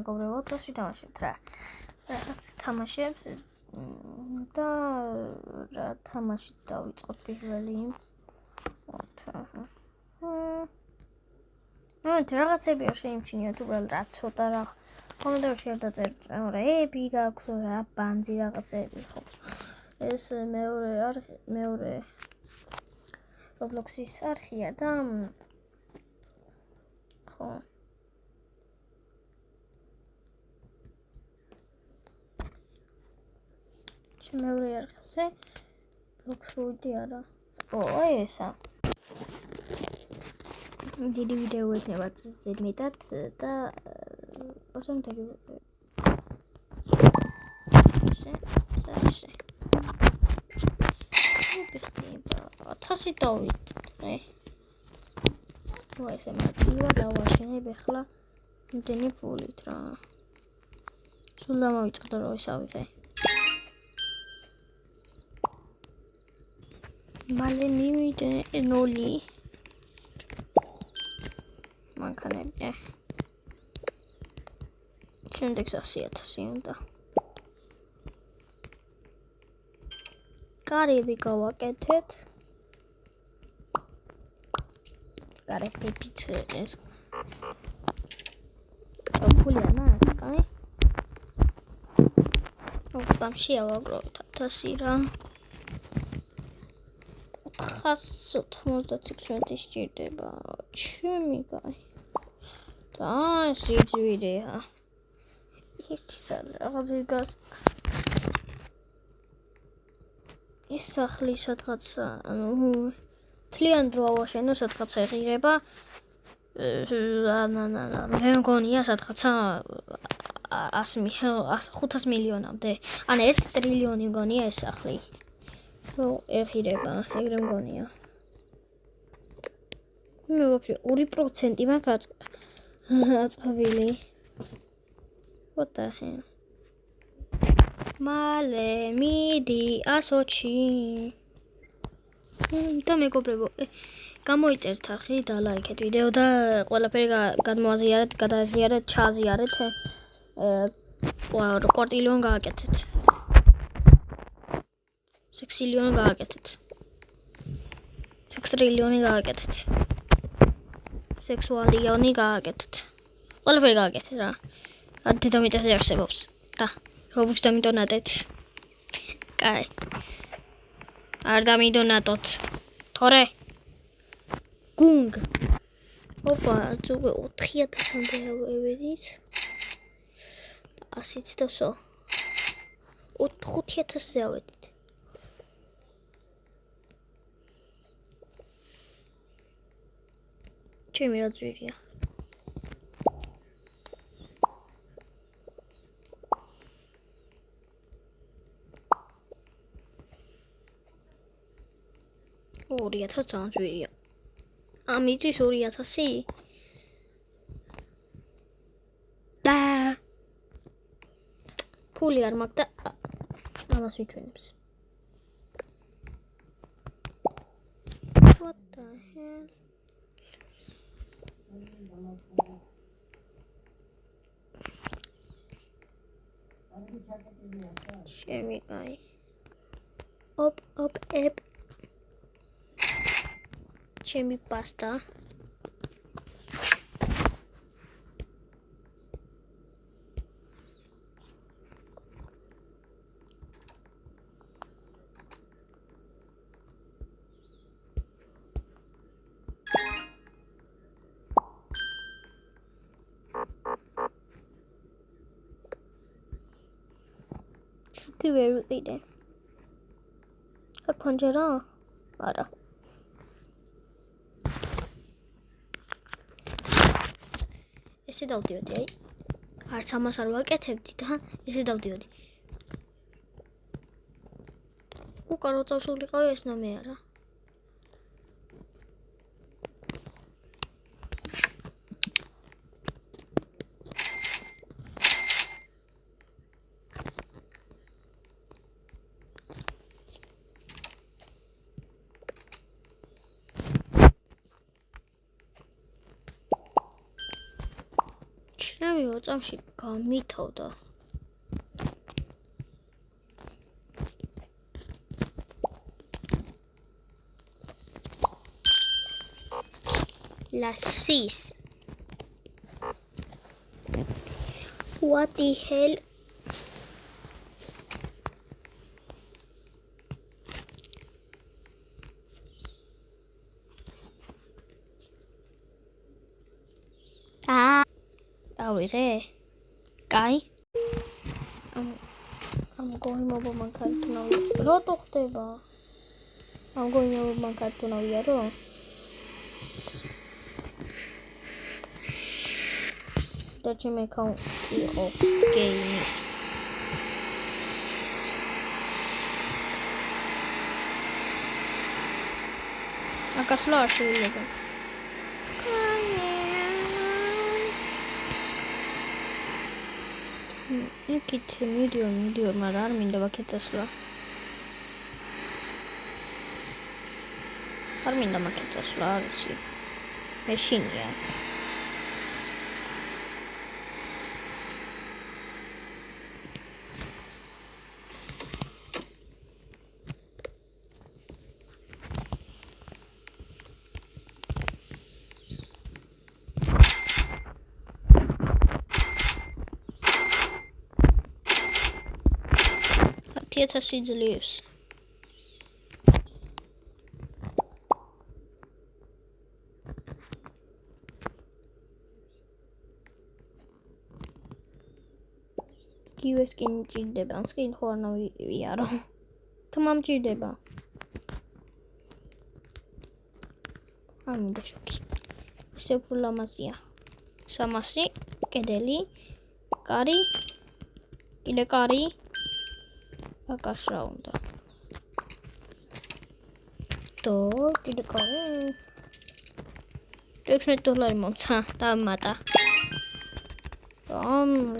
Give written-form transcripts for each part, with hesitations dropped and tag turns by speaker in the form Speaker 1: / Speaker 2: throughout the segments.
Speaker 1: მეგობრებო, დღეს ვითამაშებთ რა. რაღაც თამაშებს და რა თამაშით დავიწყოთ პირველი. რაღაცები არ შეიმჩნიოთ, უბრალოდ რა ცოტა რა. კომენტარებში არ დაწერთ რა ები გაქვს რა ბანძი რაღაცები ხო. ეს მეორე Roblox-ის არხია და ხო. მეორე არხზე Roblox-ი არა. აი ესა. დიდი ვიდეო ექნება ზედმეტად და ოღონდ ეგ თასი დავიდე. ესე მაგივა დავაშენებ ახლა იმდენი ფულით რა. სულ დამავიწყდა რომ ეს ავიღე. მალე მივიდე 0 მანქანები. შემდეგ 100,000 უნდა. კარები გავაკეთეთ. კარებიც ეს. ფულია მაგ, ოღონდ ავაგროვეთ 1000 რა. 496 სჭირდება. ჩემი კაი. და სიძვირეა. ერთი რაღაც იგას. ეს სახლი სადღაც ანუ თლიან დრო ავაშენო სადღაც ეღირება. მე მგონია სადღაცა 500 მილიონამდე. ან 1 ტრილიონი მგონია ეს სახლი. რო ეღირება, ეგრე მგონია. მე ვაფშე 2% მაგაც აწყობილი. What the hell? მალე მიდი 100-ში. და მეგობრებო, გამოიწერთ არხი და ლაიქეთ ვიდეო და ყველაფერი გადმოაზიარეთ, გადააზიარეთ, ჩააზიარეთ. კვარტილიონ გააკეთეთ. სექსილიონი გააკეთეთ. სექსტრილიონი გააკეთეთ. სექსუალიონი გააკეთეთ. ყველაფერი გააკეთეთ რა. დედამიწაზე არსებობს და Roblox დამიდონატეთ. კაი. არ დამიდონატოთ. თორე. გუნგ. ოპა, ზოგ 4000-მდე ავედით. 100-იც დასო. 5000-ზე ავედით. ჩემი რა ძვირია. ორიათა ძვირია. ამისთვის 2000 და ფული არ მაქვს და ამას ვიჩვენებს. What the hell? ჩემი კაი. ოპ ებ ჩემი პასტა. Τι ვერუყიდე. აქ ფანჯარა? არა. ესე დავდიოდი, აი. არც ამას არ ვაკეთებდი და ესე დავდიოდი. უკარო წავსულიყავი ეს ნომე არა. იმავე წამში გამითავდა. Lassis. What the hell? ავიღე? კაი? ამ გოიმობა მანქანთუნავია. რატო ხდება? ამ გოიმობა მანქანთუნავია რო? Dodge my account of game. Akasla şöyle. İkit medium var minda vakitsla. Arminda vakitsla arısı. Machine ya. Theater seeds leaves. Give skin ჭირდება, skin ხო არ ნავიარო. თუ მომჭირდება. არ მინდა შოქი. ესე უფრო ლამაზია. 300 კედელი, კარი, კიდე კარი. აკაშრა უნდა. დო, კიდე კარი. $16 მომცა, დამატა.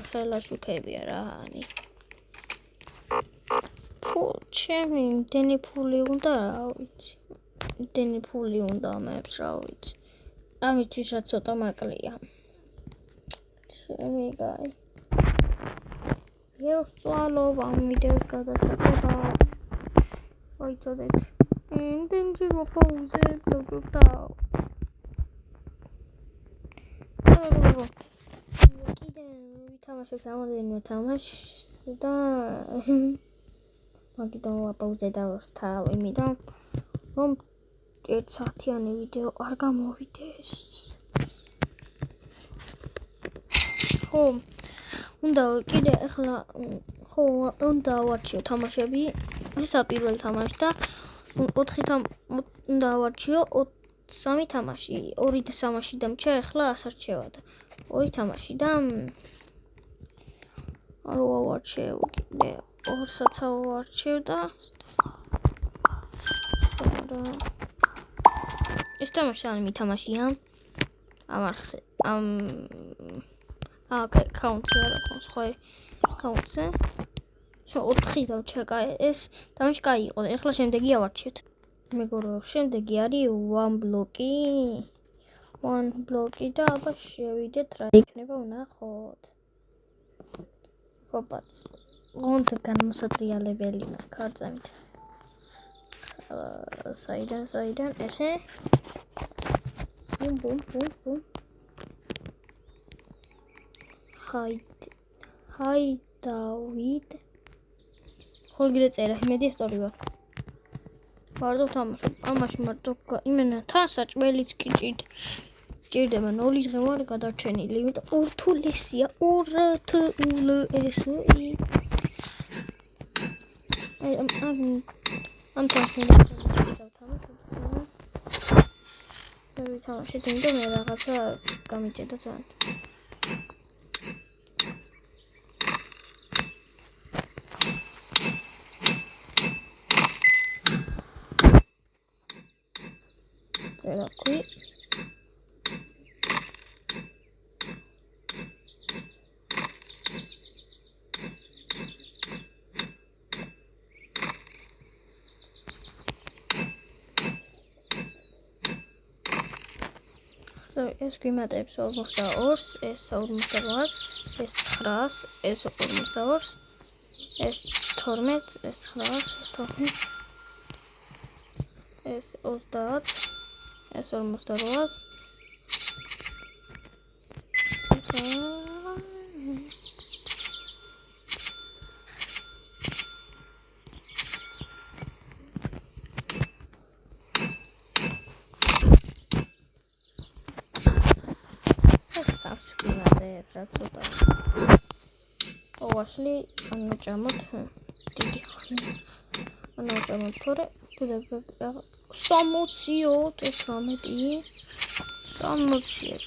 Speaker 1: ხელა შუქებია რა ანი. ჩემი იმდენი ფული უნდა რა ვიცი. იმდენი ფული უნდა ამებს რა ვიცი. ამისთვის რა ცოტა მაკლია. ჩემი გაი. Евствалов ამ ვიდეოს გადასაკეთებლად. მოიწოდეთ. ინტენსივ პაუზე დავჭურდაო. კიდე ვითამაშებ სამოდელო თამაშს და მაგიტომ პაუზე დავხთავ, იმიტომ რომ 1 საათიანი ვიდეო არ გამოვიდეს. ხო უნდა კიდე ახლა ხო უნდა ავარჩიო თამაშები. ესა პირველი თამაში და 4 უნდა ავარჩიო 3 თამაში. 2 თამაში დამჭა, ახლა ასარჩევად. 2 თამაში და არ ავარჩევ კიდე. 2-საც ავარჩევ და ეს თამაში არ მითამაშია. ამ არხზე კაუნტზე არა ყავს ხო კაუნტზე 4 დავჩეკა ეს თამაში კაი იყო ეხლა შემდეგი ავარჩიოთ მეგორო შემდეგი არის 1 ბლოკი და აბა შევიდეთ რა იქნება ვნახოთ ოპაც გონთ განმოსატრიალებელი ქარწამით საიდან ესე ბუმ Hi David. ხო იგრე წერა, იმედი ისტორი ვარ. მარტო თამაშობ. ამაში მარტო იმენა თან საჭმელიც კი ჭირდება 0 დღე ვარ გადარჩენილი, იმიტომ ორთულესია, ორთულესი. ამ თამაში დავთამაშე, იმიტომ მე რაღაცა გამიჭედა ძალიან. Qui ეს გვიმატებს 42-ს, ეს 48-ს ეს 900, ეს 52, ეს 12, ეს 900, ეს 12, ეს 30, ეს 48. Actually, I'm not jammed. I'm not jammed for it. Some would see you to come it in. Some would see it.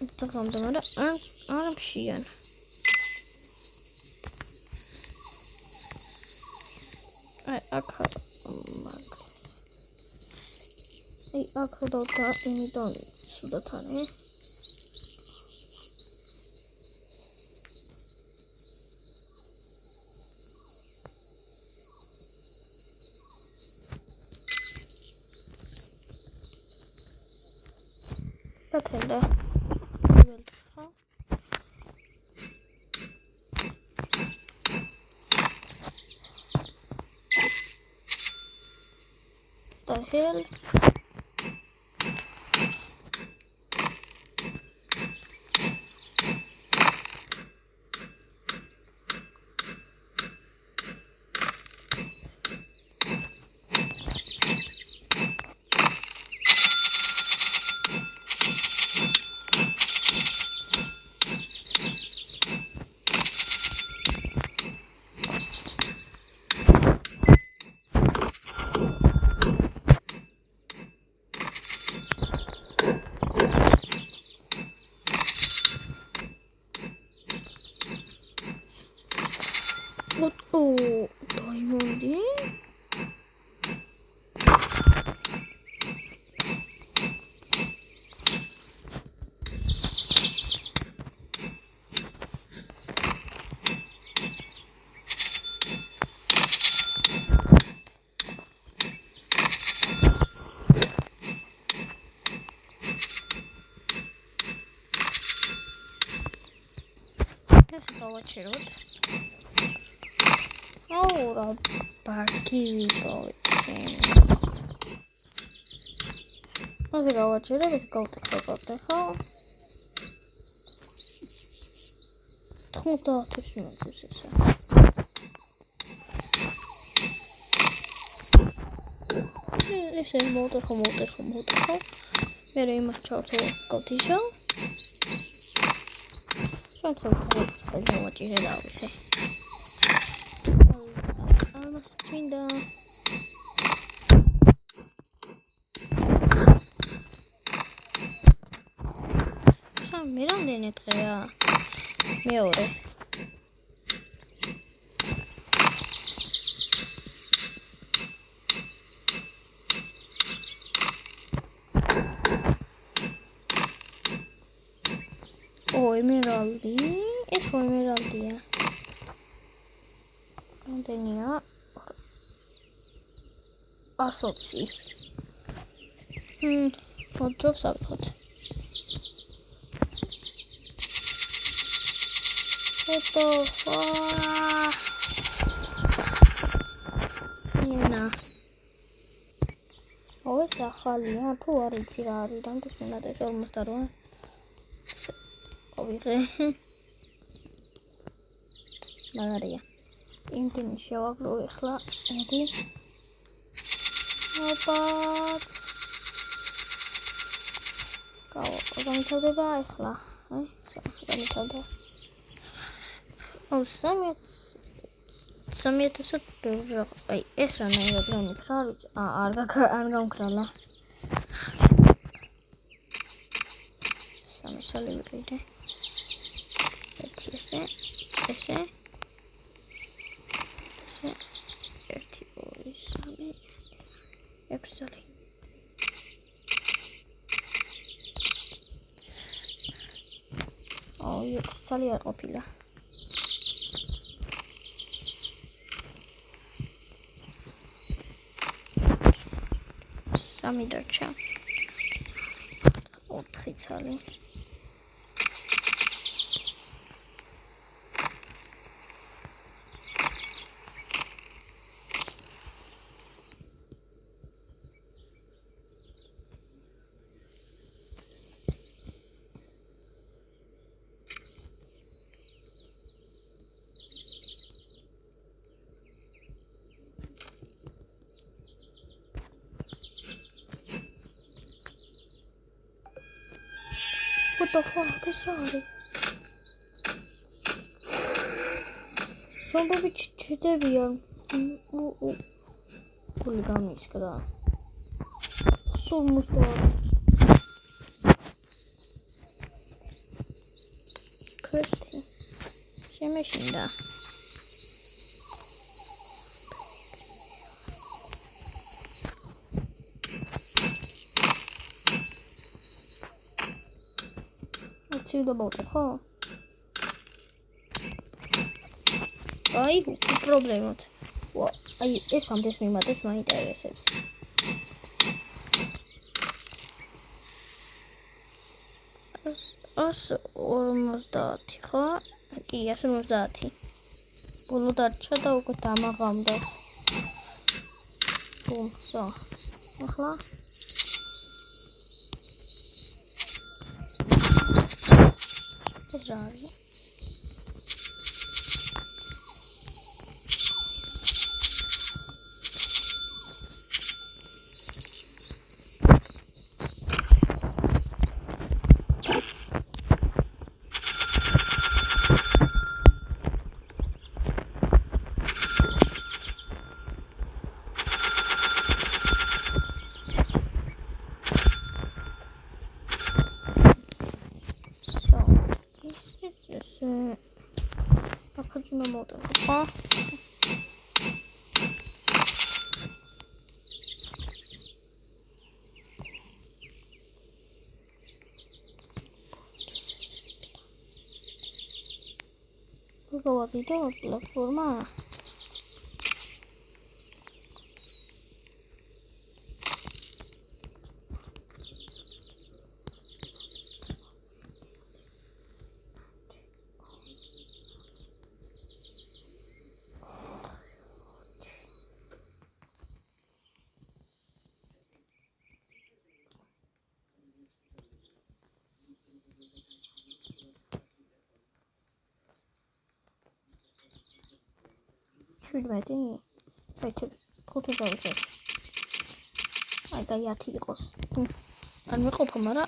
Speaker 1: It's a compliment. I'm Sheehan. I could. I could have got any done to the tunnel. That's in there. The hill. What? Oh, diamond. Let's go watch it out. Ahora aquí go. Let's go watch it out. Let's go to the home. 30 minutes c'est ça. Esse monta com. Pero aí mais tchau goticho. Só tô com uma geral isso. Almost winda. Sam mirandene treya. მეორე ემერალდი ეს ემერალდია რამდენია 120 მოძობს ავიღოთ Esto Nena. Oh, es ახალია, თუ არ იცი რა არის, რამდენს მინდა ეს 48. ოვიღე. მაგარია. იმდენი შევაგლო ახლა, მოდი. ოპა. გამითავდება ახლა. აი, გამითავდა. Oh, სამიათასად ბევრი. აი, ეს რანაირად გამიქრა, არ გამქრალა. სამი ვიყიდე. ერთი ესე. Ese. 1 2 3 Excellent. Oh, excellent არ ყოფილა. სამი დარჩა. 4 ცალი. What the fuck is that? Somebody ჩდებიან. Გული გამისკდა. სულ მოსწვა. ქრისტი. შემეშინდა. აცივდა ბავშვი, ხო? აი, პრობლემოთ. აი, ეს რამდენს მიმატებს მაინტერესებს. ას 50, ხო? კი, 150. ბოლო დარჩა და უკვე დამაღამდეს. ბუმ, სო. ახლა ეს რა არის? ახლა უნდა მოვტეხო, ხო? გავადიდო პლატფორმა. Shudmeti. Right, put it over. I got yatikos. And we open Mara.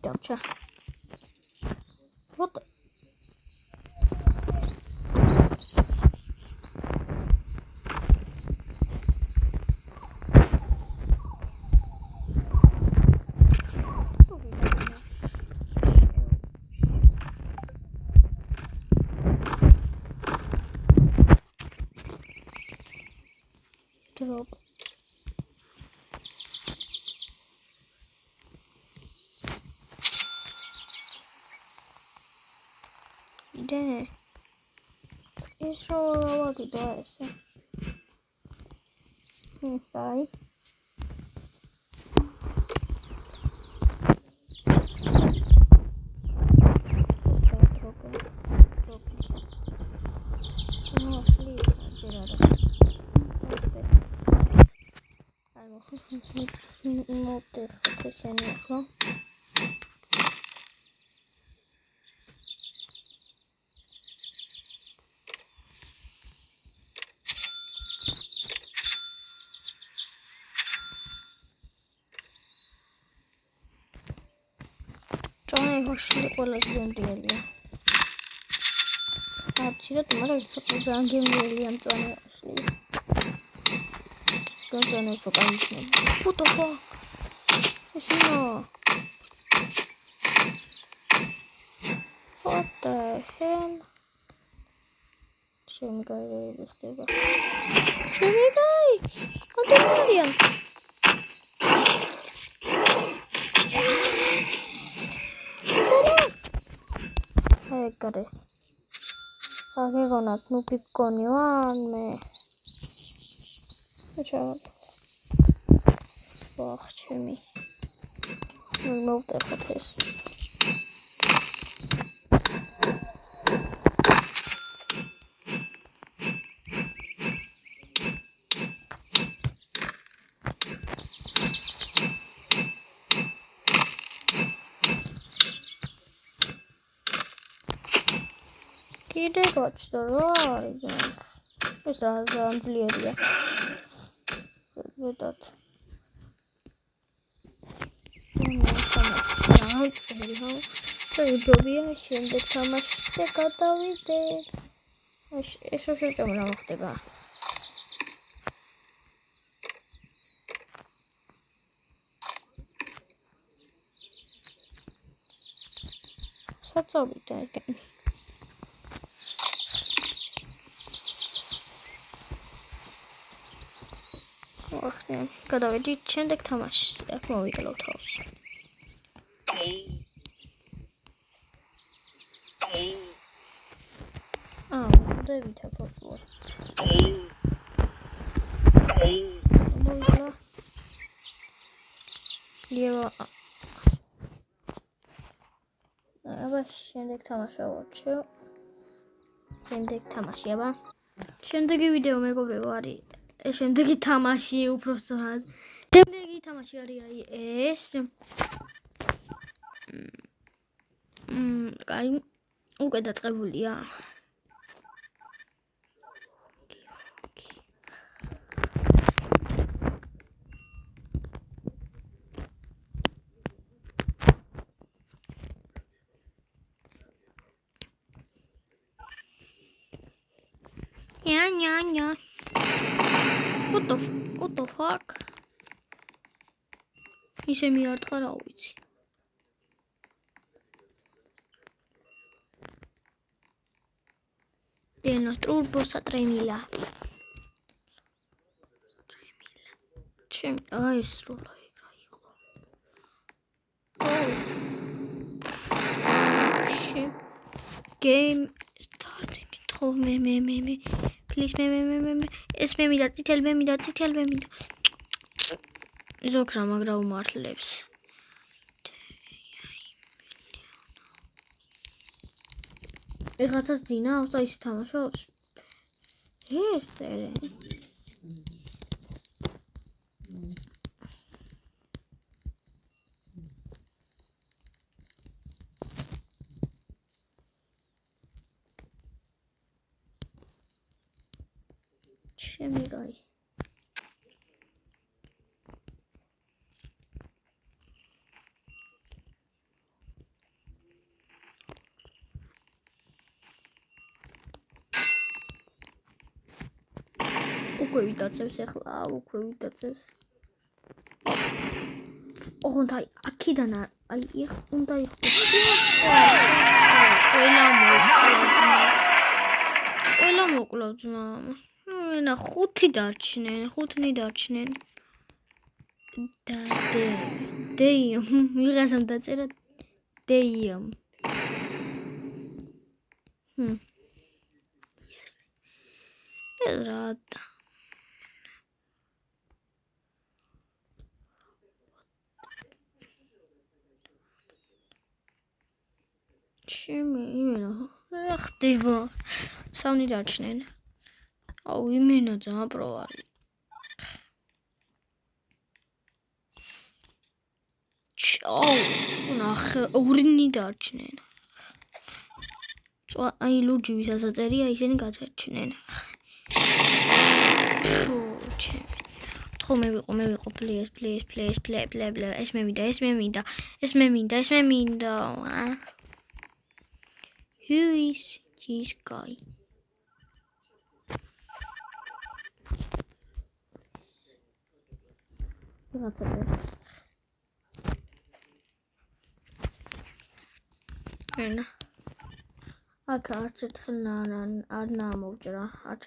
Speaker 1: Gotcha. What the? Drop. Dang. It's all about the doors. Bye. Johnny hoşçakalın kolejden diyelim. Açıra तुम्हारा सब जाएंगे मेरे हम जाने होşçakalın. कौन जाने को काम नहीं. What the fuck? No. What the hell? Şimdi gayet işte bak. Şimdi gayet. Hadi Meryem. Kare. आगे कौन अपनों पिक कौन यार मैं अच्छा वाह चमी मैं नोट देखते हैं კიდე გაჩნდა რა არის ეს რა ძლიერია ზედმეტად ჯობია შემდეგ თამაშზე გადავიდე ეს შეჭამ რა მოხდება საწოლიდა ეგენი ახლა გადავიდით შემდეგ თამაშზე აქ მოვიკლო თავს დევით აფორტუა მოვიკლო ლევა აბა შემდეგ თამაში ავარჩევ შემდეგ თამაში აბა შემდეგი ვიდეო მეგობრებო არის შემდეგი თამაში უпростоრად შემდეგი თამაში არის აი ეს კაი უკვე დაწყებულია Ja. What the fuck? ისე მიარტყა რა ვიცი. Denos turbo satremila. Чем? Ai, სროლა ეგრა იყო. Game starting. ხო მე Please მე ეს მე მინდა წითელ მე მინდა ზოგ რა მაგრა უმართლებს ეხაცაც დინავს და ისე თამაშობს ერე შემიგაი უკვე ვიდაწევს ახლა უკვე ვიდაწევს ოღონდ აი აქედან აი უნდა იყოს ყველა მოკლავთ მამა ენა 5 დარჩნენ 5-ნი დარჩნენ და დეიმ ვიღაცამ დაწერა დეიმ რატა იმენა რა ხდება 3 დარჩნენ აუ იმენა ძალიან პრო არის ნახე 2 დარჩნენ აი ლურჯი ვისაც აწერია ისინი გადარჩნენ მე ვიყო please ეს მე მინდა who is this guy ენა აქ არც ერთხელ არ მოვჭრა არ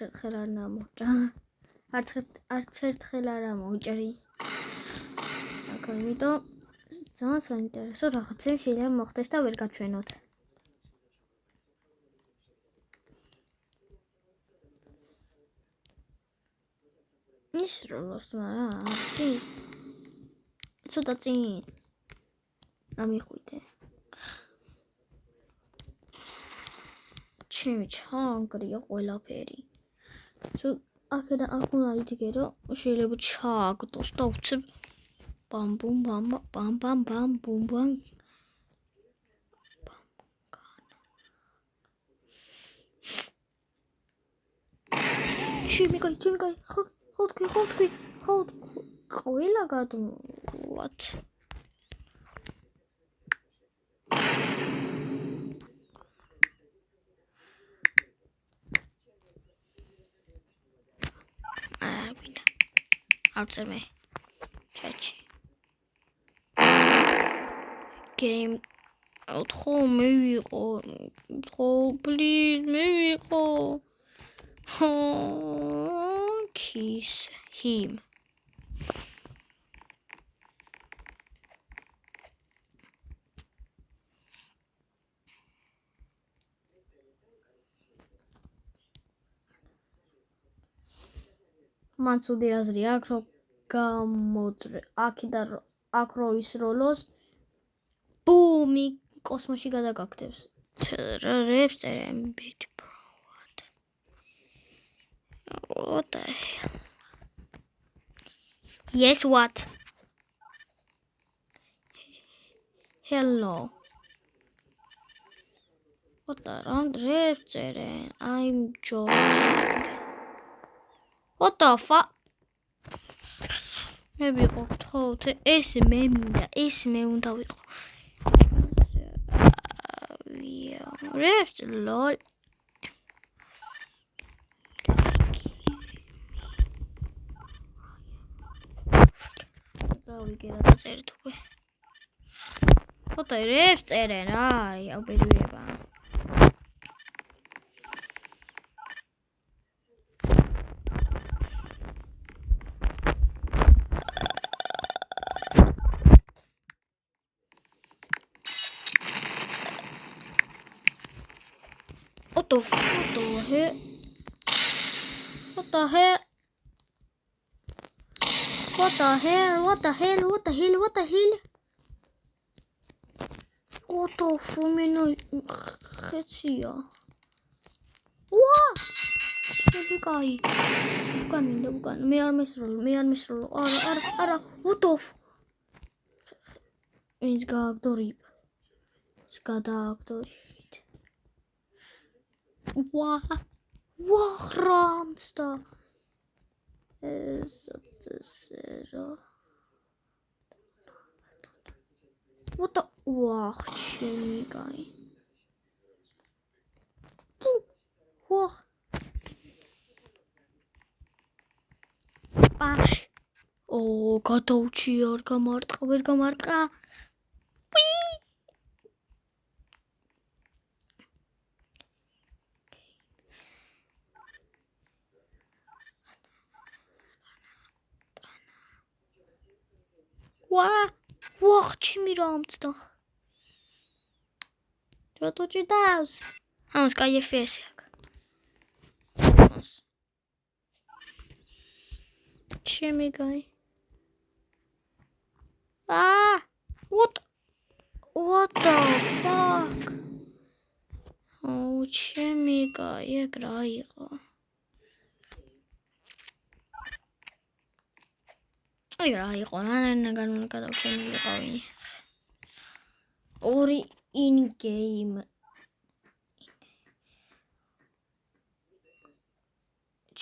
Speaker 1: მოვჭრი აქ იმიტომ ძალიან საინტერესო რაღაცები შეიძლება მოხდეს და ვერ გაჩვენოთ ის როლოს მაგრამ ცოტა წინ ამიხვიდე ჩემი ჩანგრია ყველაფერი აქედან აქ უნდა იდგე რომ შეიძლება ჩააგდოს და უცებ ბამ ჩემი კაი ხო თქვი ყველა გადმოვat ვინდა არწერ მე ჩაჩი game ოთხო მე ვიყო ხო please მე ვიყო kiss him მან ცუდი აზრი აქვს რომ გამოძრე აქ რო ისროლოს ბუმი კოსმოსში გადაგაგდებს რებს წერენ bitch bro what the hell yes what hello what the rps წერენ I'm joking what the fuck მე ვიყო თოთე ეს მე მინდა ეს მე უნდა ვიყო rps lol გავიგე რა წერეთ უკვე what the rps წერენ აი აბედურება What the hell? What фумино ხეცია. ვა! შეგიკაი. უკან მინდა უკან. მე არ მესროლო. არა. What the ის გააგდორიბ. გადააგდორით. ვა! რამსდა. What the wah ჩემი კაი ვახ პარს ო გადაუჩი არ გამარტყა ვახ ჩემი რამცდა რატო ჭიდავს ამას კაი FPS აქვს ჩემი კაი what the fuck ჩემი კაი ეგ რა იყო აი რა იყო რანაგან უნდა გადავშენილიყავი ორი in game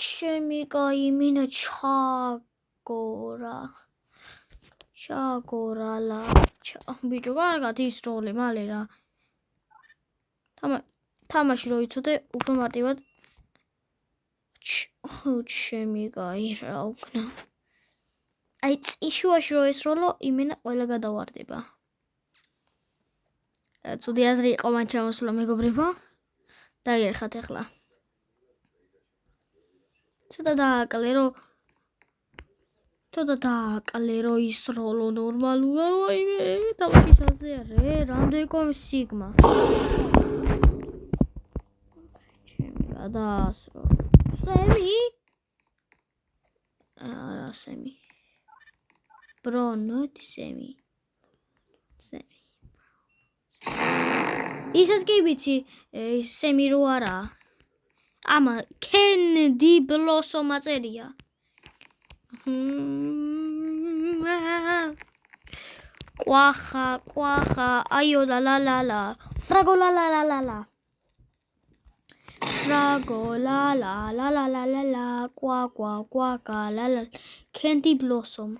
Speaker 1: ჩემი კაი მინა ჩაგორალა ბიჭო კარგად ისროლე მალე რა თამაში რო იცოდე უფრო მარტივად ჩემი კაი რა უკნა აი წიშუაში რო ესროლო იმენა ყველა გადავარდება ცუდი აზრი იყო მან ჩამოსულა მეგობრებო დაიერხათ ახლა ცოტა დააკლე რო ისროლო ნორმალურად ვაიმე თამაშის აზე არა რამდენი კომი სიგმა ჩემი გადაასრო სემი bro not semi ისაც კი ვიცი სემი რო არა ამა კენდი ბლოსო მაწერია კვახა აიო ლა ლა ლა ლა ფრაგო ლა ლა ლა ლა ლა rago la la la la la la la qua qua qua ga la la candy blossom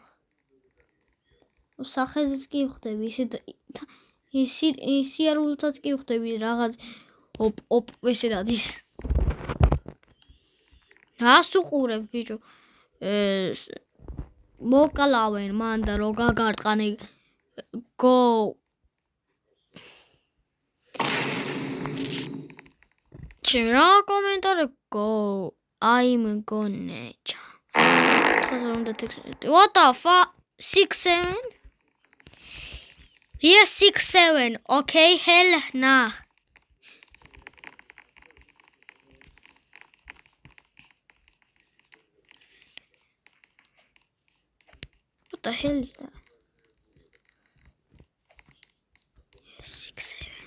Speaker 1: სახეზეც კი ხვდები ისე სიარულთაც კი ხვდები რაღაც ოპ ესე დადის რას უყურებ ბიჭო მოკალავენ მან და რო გაგარტყანი go რა კომენტარი go I'm gonna what the fuck 6-7 yes 6-7 okay hell nah what the hell is that 6-7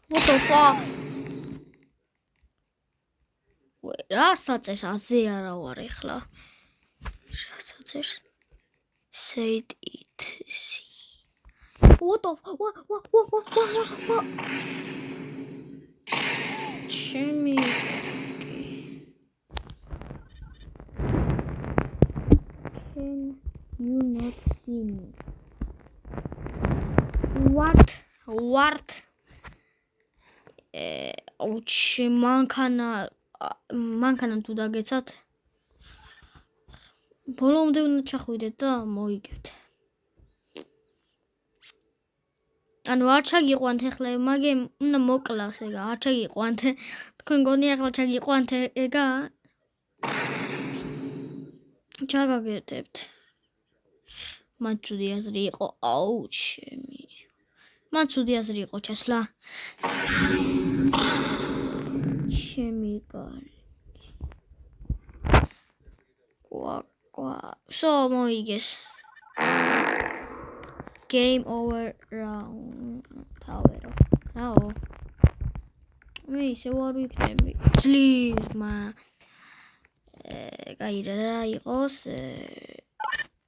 Speaker 1: what the fuck რა საწეს აზე არა ვარ ეხლა რა საწეს said it see what the what ჩემი can you not see me what აუჩი მანქანა თუ დაგეცათ ბოლომდე უნდა ჩახვიდეთ და მოიგებთ ანუ არ ჩაგიყვანთ ეხლა მაგე უნდა მოკლას ეგა არ ჩაგიყვანთ თქვენ გონი ეხლა ჩაგიყვანთ ეგა ჩაგაგდებთ მან ცუდი აზრი იყო აუჩი მან ცუდი აზრი იყო ჩასლა ჩემი კარი კვაკვა so მოიგეს game over round power რაო მე ისე ვარ ვიქნები ძლივ მა გაირა რა იყოს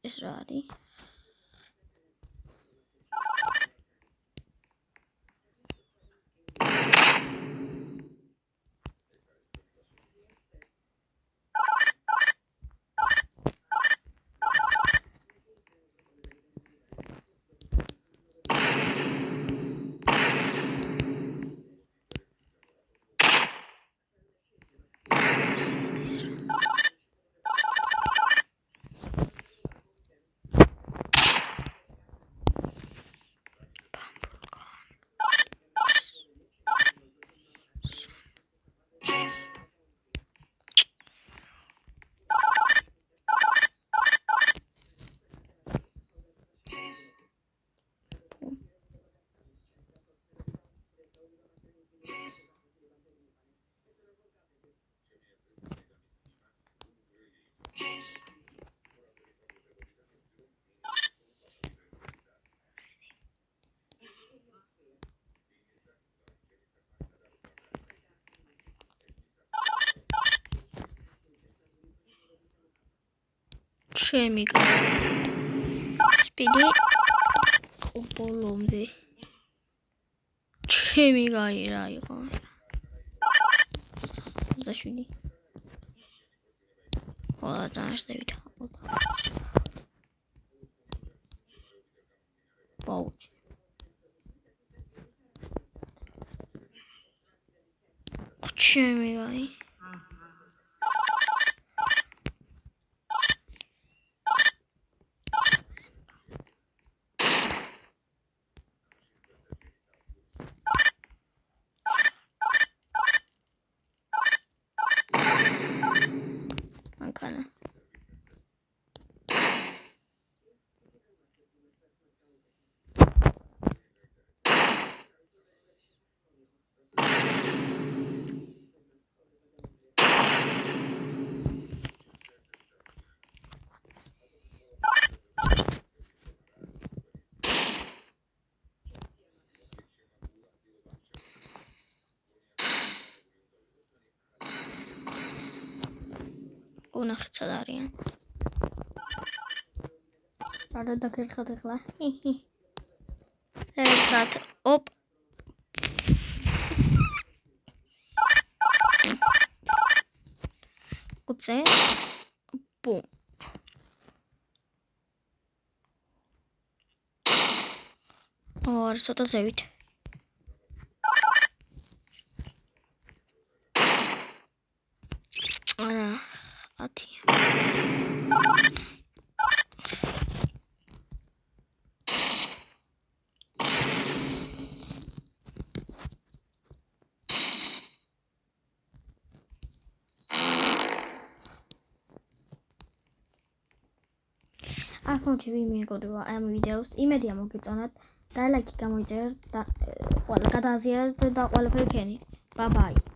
Speaker 1: ეს რა არის ჩემი სპიდი ბოლომდე ჩემი გაირა იყო 27 ვა დააშდებით პაუჩ ჩემი გაი უნახეთ სად არიან. არა დაგერხათ ახლა. ერთხათ, ოპ. უცე. ბუმ. არასოთა ზევით. არა, 10. ახლა მიეგოდება ამ ვიდეოს. იმედია მოგეწონათ. და ლაიქი გამოიწერეთ და ყველა გადააზიარეთ და ყველაფერი ქენით. Bye bye.